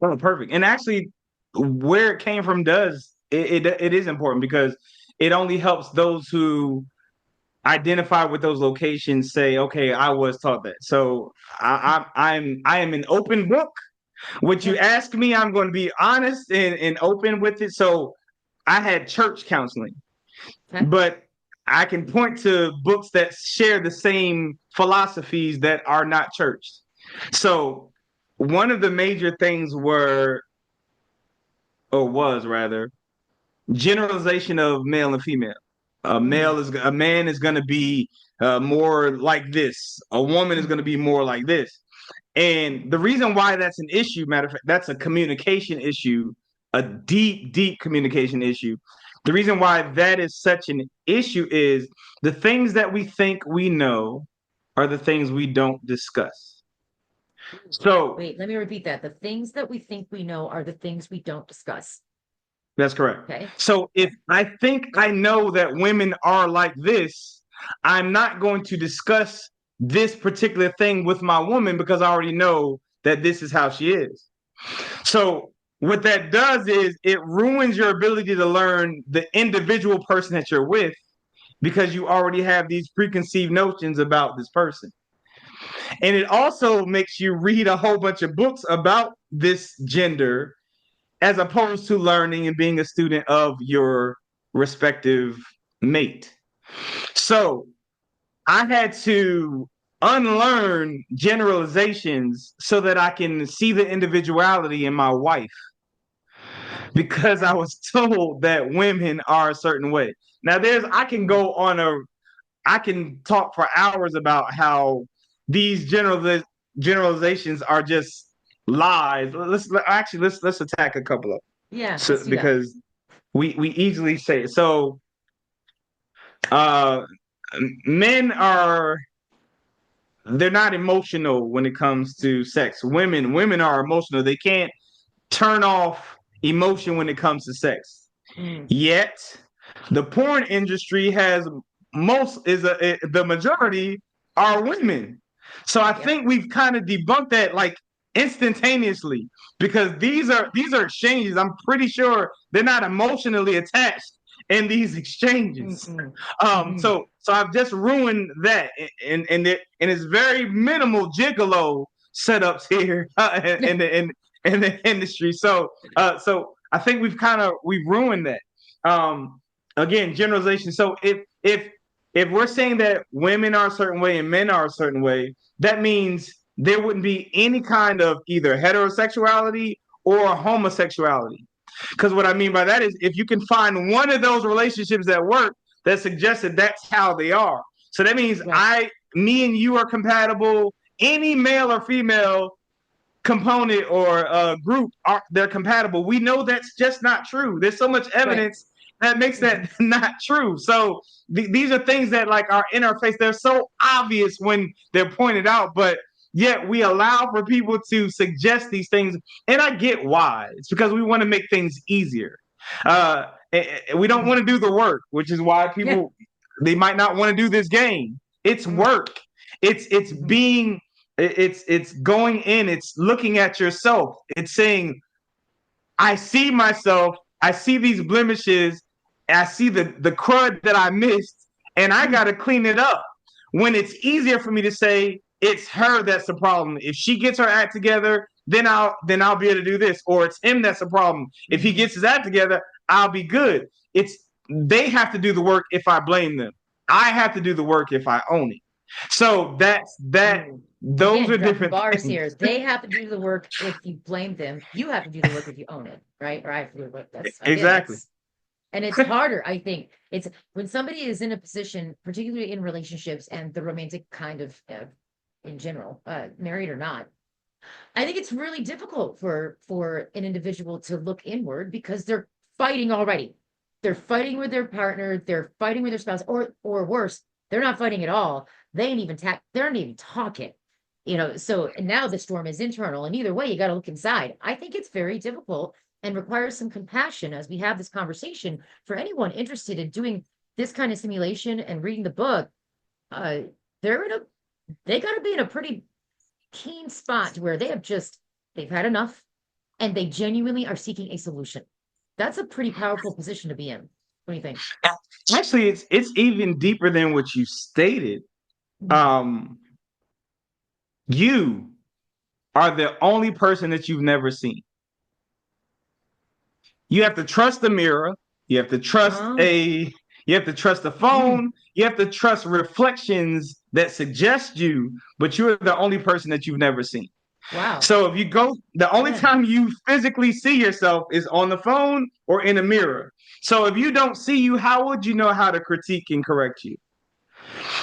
Oh, perfect. And actually, where it came from it is important because it only helps those who identify with those locations say, okay, I was taught that. So I am an open book. What you Okay. ask me, I'm going to be honest and open with it. So I had church counseling, Okay. but I can point to books that share the same philosophies that are not church. So one of the major things was rather, generalization of male and female. Mm, A man is going to be more like this. A woman is going to mhm. be more like this. And the reason why that's an issue, matter of fact, that's a communication issue, a deep, deep communication issue. The reason why that is such an issue is the things that we think we know are the things we don't discuss. So Wait, let me repeat that. The things that we think we know are the things we don't discuss. that's correct. Okay. So if I think I know that women are like this, I'm not going to discuss this particular thing with my woman because I already know that this is how she is. So what that does is it ruins your ability to learn the individual person that you're with because you already have these preconceived notions about this person. And it also makes you read a whole bunch of books about this gender as opposed to learning and being a student of your respective mate. So I had to unlearn generalizations so that I can see the individuality in my wife because I was told that women are a certain way. Now I can go on I can talk for hours about how these generalizations are just lies. Let's attack a couple of Yeah, let's so do that. because we easily say it. So uh men are they're not emotional when it comes to sex. Women are emotional. They can't turn off emotion when it comes to sex. Mm, Yet, the porn industry has the majority are women. So I yep. think we've kind of debunked that like instantaneously because these are exchanges. I'm pretty sure they're not emotionally attached in these exchanges. Mm-mm. Um, Mm-mm. so so I've just ruined that, and it's very minimal gigolo setups here in the industry. So I think we've ruined that. Again, generalization. So if we're saying that women are a certain way and men are a certain way, that means there wouldn't be any kind of either heterosexuality or homosexuality. Because what I mean by that is if you can find one of those relationships that work that suggests that that's how they are. So that means Right. me and you are compatible. Any male or female component or group they're compatible. We know that's just not true. There's so much Right. evidence that makes Mm-hmm. that not true. So these are things that like are in our face. They're so obvious when they're pointed out, but yet we allow for people to suggest these things. And I get why. It's because we want to make things easier. We don't want to do the work, which is why Yeah. people they might not want to do this game. It's Mm-hmm. work. It's being it's going in, it's looking at yourself, it's saying I see myself, I see these blemishes, I see the crud that I missed, and I got to clean it up. When it's easier for me to say it's her that's the problem, if she gets her act together, then I'll be able to do this, or it's him that's the problem, if he Mm-hmm. gets his act together, I'll be good. It's they have to do the work if I blame them, I have to do the work if I own it. So that Mm. those Again, are dropping different bars things. here. They have to do the work if you blame them. You have to do the work if you own it, right? Or I have to do the work. That's again, Exactly. that's and it's harder, I think. It's when somebody is in a position, particularly in relationships and the romantic kind of in general, married or not. I think it's really difficult for an individual to look inward because they're fighting already. They're fighting with their partner, they're fighting with their spouse, or worse, they're not fighting at all. They ain't even they're not even talking. So and now the storm is internal, and either way, you got to look inside. I think it's very difficult and requires some compassion as we have this conversation for anyone interested in doing this kind of simulation and reading the book. Uh, they're in a they got to be in a pretty keen spot where they've had enough and they genuinely are seeking a solution. That's a pretty powerful position to be in. What do you think? Actually, it's even deeper than what you stated. Mm. Um, you are the only person that you've never seen. You have to trust the mirror. You have to trust Oh, a. You have to trust the mm, phone. You have to trust reflections that suggest you, but you're the only person that you've never seen. wow. So if you go, the only Yeah, time you physically see yourself is on the phone or in a mirror. So if you don't see you, how would you know how to critique and correct you?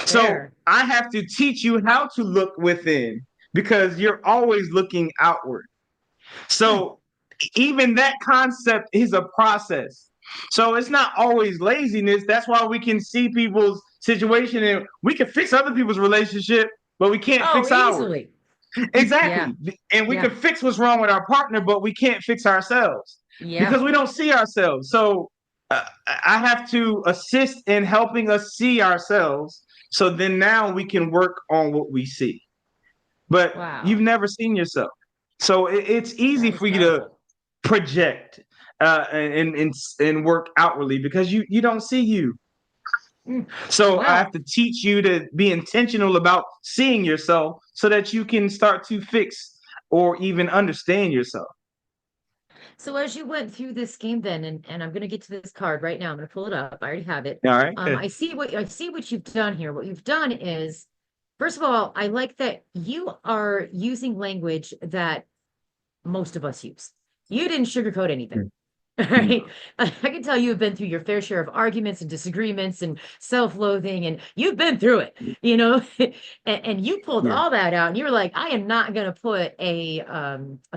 So fair. I have to teach you how to look within because you're always looking outward. Hmm. So even that concept is a process. So it's not always laziness. That's why we can see people's situation and we can fix other people's relationship, but we can't Oh, fix ours. easily. Yeah, Exactly. And we yeah, can fix what's wrong with our partner, but we can't fix ourselves yeah. because we don't see ourselves. So I have to assist in helping us see ourselves. So then now we can work on what we see. But you've Wow, never seen yourself. So it's easy that is for you to powerful. project and work outwardly because you don't see you. Mm. So I Wow. have to teach you to be intentional about seeing yourself so that you can start to fix or even understand yourself. So as you went through this game then, and I'm going to get to this card right now. I'm going to pull it up. I already have it. All right. I see what you've done here. What you've done is, first of all, I like that you are using language that most of us use. You didn't sugarcoat anything. All right. I can tell you have been through your fair share of arguments and disagreements and self-loathing, and you've been through it, you know, and you pulled Yeah. all that out, and you were like, I am not going to put a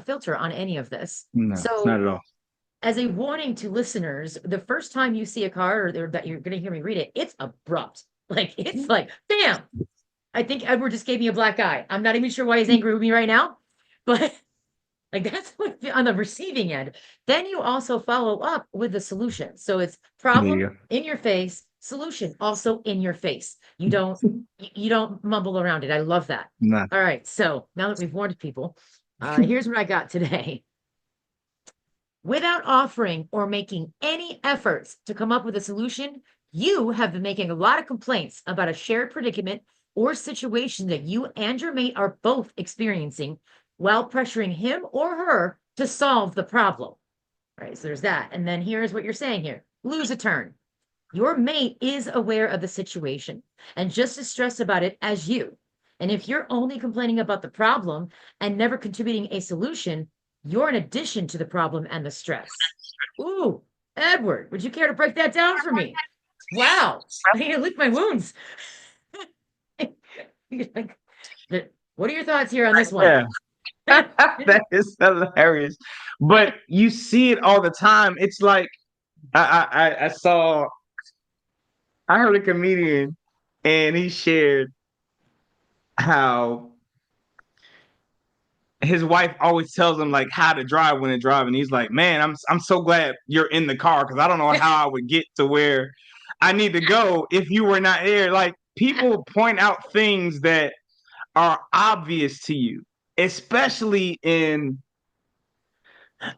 filter on any of this. No, not So at all. as a warning to listeners, the first time you see a card or that you're going to hear me read it, it's abrupt. Like it's like, bam. I think Edward just gave me a black eye. I'm not even sure why he's angry with me right now, but like that's what on the receiving end. Then you also follow up with the solution. So it's There problem you go. in your face, solution also in your face. You don't mumble around it. I love that. Nah. All right. So now that we've warned people, here's what I got today. Without offering or making any efforts to come up with a solution, you have been making a lot of complaints about a shared predicament or situation that you and your mate are both experiencing while pressuring him or her to solve the problem. Right. So there's that. And then here's what you're saying here: lose a turn. Your mate is aware of the situation and just as stressed about it as you. And if you're only complaining about the problem and never contributing a solution, you're an addition to the problem and the stress. Ooh, Edward, would you care to break that down for me? Wow, I need to lick my wounds. Like, what are your thoughts here on this one? Yeah. That is hilarious. But you see it all the time. It's like I heard a comedian and he shared how his wife always tells him like how to drive when they're driving. He's like, man, I'm so glad you're in the car because I don't know how I would get to where I need to go if you were not there. Like people point out things that are obvious to you, especially in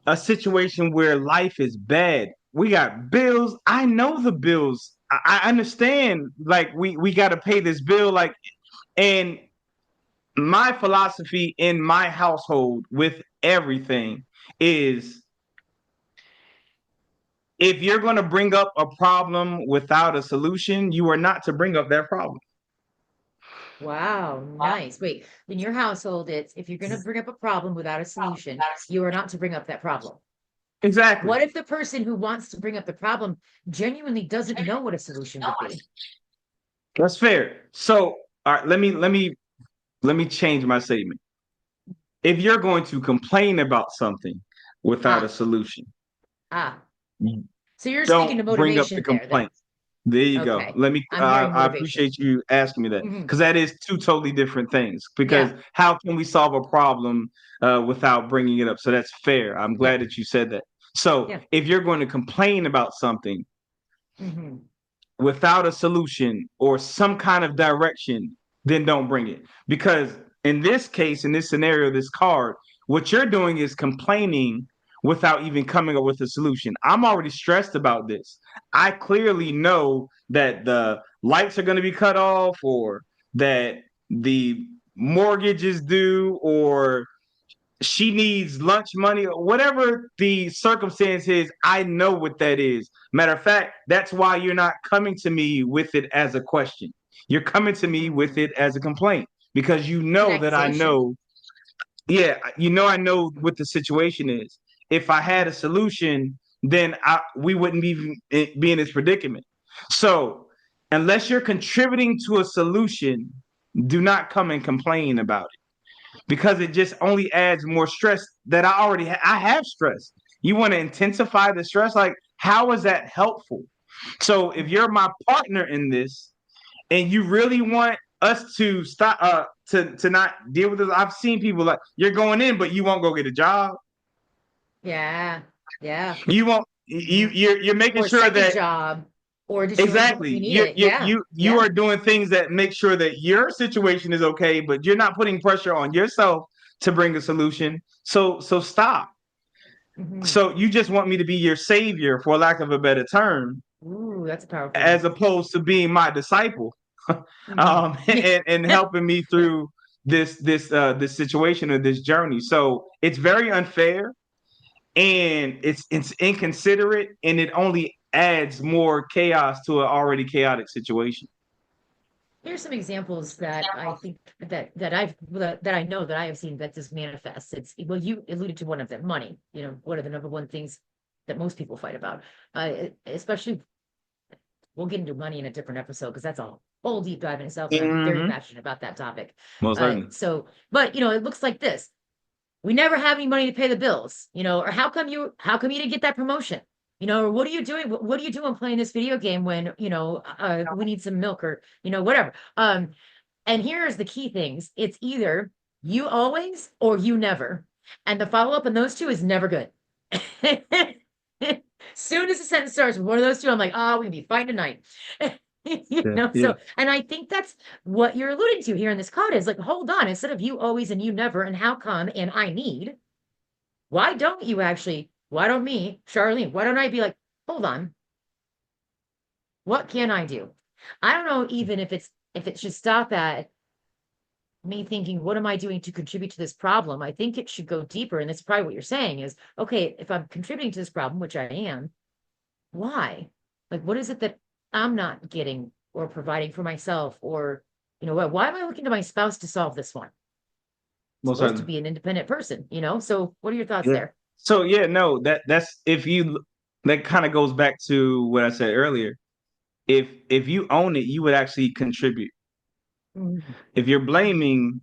a situation where life is bad. We got bills. I know the bills. I understand. Like we got to pay this bill. Like, and my philosophy in my household with everything is if you're going to bring up a problem without a solution, you are not to bring up that problem. Wow, nice. Wait, in your household, it's if you're going to bring up a problem without a solution, you are not to bring up that problem. Exactly. What if the person who wants to bring up the problem genuinely doesn't know what a solution would be? That's fair. So, all right, let me change my statement. If you're going to complain about something without a Ah, solution, ah. So you're speaking don't to bring up the motivation there then. complaint. There you go. Okay. Let me. I'm hearing I motivation. appreciate you asking me that Hmm. because that is two totally different things. Because Yeah. how can we solve a problem without bringing it up? So that's fair. I'm Yeah. glad that you said that. So Yeah. if you're going to complain about something Hmm. without a solution or some kind of direction, then don't bring it. Because in this case, in this scenario, this card, what you're doing is complaining without even coming up with a solution. I'm already stressed about this. I clearly know that the lights are going to be cut off or that the mortgage is due or she needs lunch money or whatever the circumstance is. I know what that is. Matter of fact, that's why you're not coming to me with it as a question. You're coming to me with Hmm. it as a complaint because you It's an know that I accusation. know, yeah, you know I know what the situation is. If I had a solution, then we wouldn't be in this predicament. So unless you're contributing to a solution, do not come and complain about it because it just only adds more stress that I have stress. You want to intensify the stress? Like, how is that helpful? So if Mhm. you're my partner in this and you really want us to stop to not deal with this, I've seen people like you're going in, but you won't go get a job. Yeah. Yeah. You won't Hmm. you're making Or sure second that job, or just you only go when you exactly need it. Yeah. you Yeah. are doing things that make sure that your situation is okay, but you're not putting pressure on yourself to bring a solution. So stop. Hmm. So you just want me to be your savior, for lack of a better term, Ooh, that's a powerful one. as opposed to being my disciple, Hmm. and helping me through this situation or this journey. So it's very unfair, and it's inconsiderate, and it only adds more chaos to an already chaotic situation. Here's some examples that I think that I know that I have seen that this manifests. It's well, you alluded to one of them, money. You know, one of the number one things that most people fight about. Especially we'll get into money in a different episode because that's a whole deep dive in itself, and I'm very Hmm. passionate about that topic. Most certainly. But it looks like this. We never have any money to pay the bills, or how come you didn't get that promotion? Or what are you doing? What are you doing playing this video game when, we need some milk or, whatever. And here's the key things. It's either you always or you never. And the follow-up on those two is never good. Soon as the sentence starts with one of those two, I'm like, oh, we're gonna be fighting tonight. Yeah, yeah. So, and I think that's what you're alluding to here in this code is like, hold on, instead of you always and you never, and how come, and I need, why don't me, Charlene, why don't I be like, hold on, what can I do? I don't know even if it should stop at me thinking, what am I doing to contribute to this problem? I think it should go deeper. And that's probably what you're saying is, okay, if I'm contributing to this problem, which I am, why? Like, what is it that I'm not getting or providing for myself? Or, why am I looking to my spouse to solve this one? Most Supposed to certainly. be an independent person, So what are your thoughts Yeah. there? So yeah, no, that's if you that kind of goes back to what I said earlier. If you own it, you would actually contribute. Mhm. If you're blaming,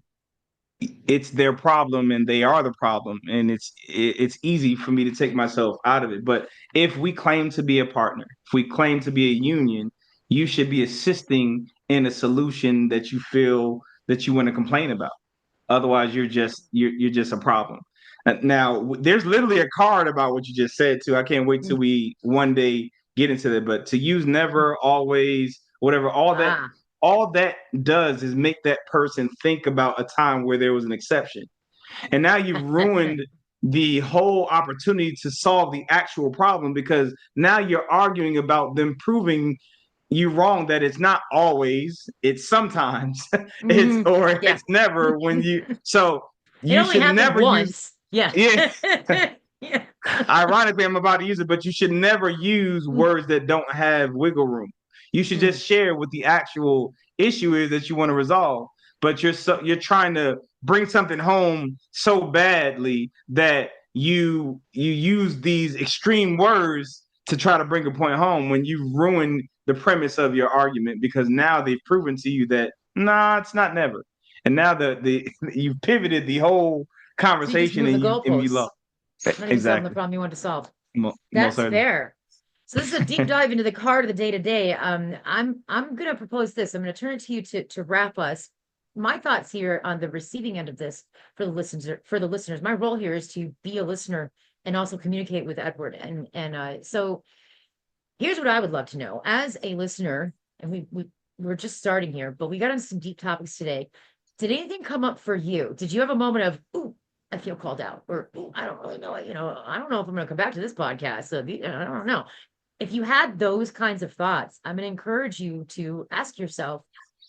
it's their problem and they are the problem, and it's easy for me to take myself out of it. But if we claim to be a partner, if we claim to be a union, you should be assisting in a solution that you feel that you want to complain about. Otherwise, you're just a problem. Now, there's literally a card about what you just said too. I can't wait till we one day get into that. But to use never, always, whatever, Ah, all that does is make that person think about a time where there was an exception. And now you've ruined the whole opportunity to solve the actual problem, because now you're arguing about them proving you wrong, that it's not always, it's sometimes, mhm. Yeah. it's never when you, so It you only should happened never use, once. Yeah. yeah. Yeah. Ironically, I'm about to use it, but you should never use words that don't have wiggle room. You should Mm. just share what the actual issue is that you want to resolve. But you're trying to bring something home so badly that you use these extreme words to try to bring a point home, when you ruin the premise of your argument, because now they've proven to you that nah, it's not never. And now the you've pivoted the whole So you just conversation, move the and you goalposts, lost. not even solving the Exactly. problem you want to solve. Most That's certainly. fair. So this is a deep dive into the card of the day to day. I'm gonna propose this. I'm gonna turn it to you to wrap us. My thoughts here on the receiving end of this for the listeners. My role here is to be a listener and also communicate with Edward. So here's what I would love to know as a listener, and we're just starting here, but we got on some deep topics today. Did anything come up for you? Did you have a moment of, ooh, I feel called out, or ooh, I don't really know, I don't know if I'm going to come back to this podcast. So I don't know. If you had those kinds of thoughts, I'm going to encourage you to ask yourself,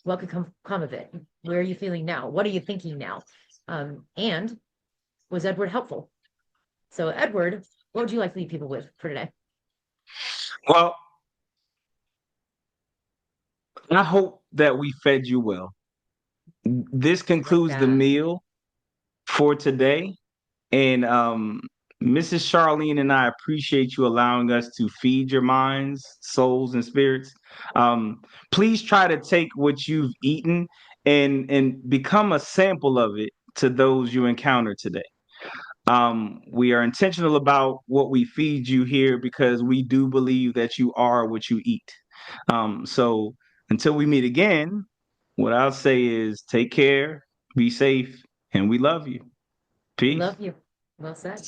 what could come of it? Where are you feeling now? What are you thinking now? And was Edward helpful? So, Edward, what would you like to leave people with for today? Well, I hope that we fed you well. This I like concludes the that. meal for today. And Mrs. Charlene and I appreciate you allowing us to feed your minds, souls, and spirits. Please try to take what you've eaten and become a sample of it to those you encounter today. We are intentional about what we feed you here, because we do believe that you are what you eat. So until we meet again, what I'll say is take care, be safe, and we love you. We Peace. love you. Well said.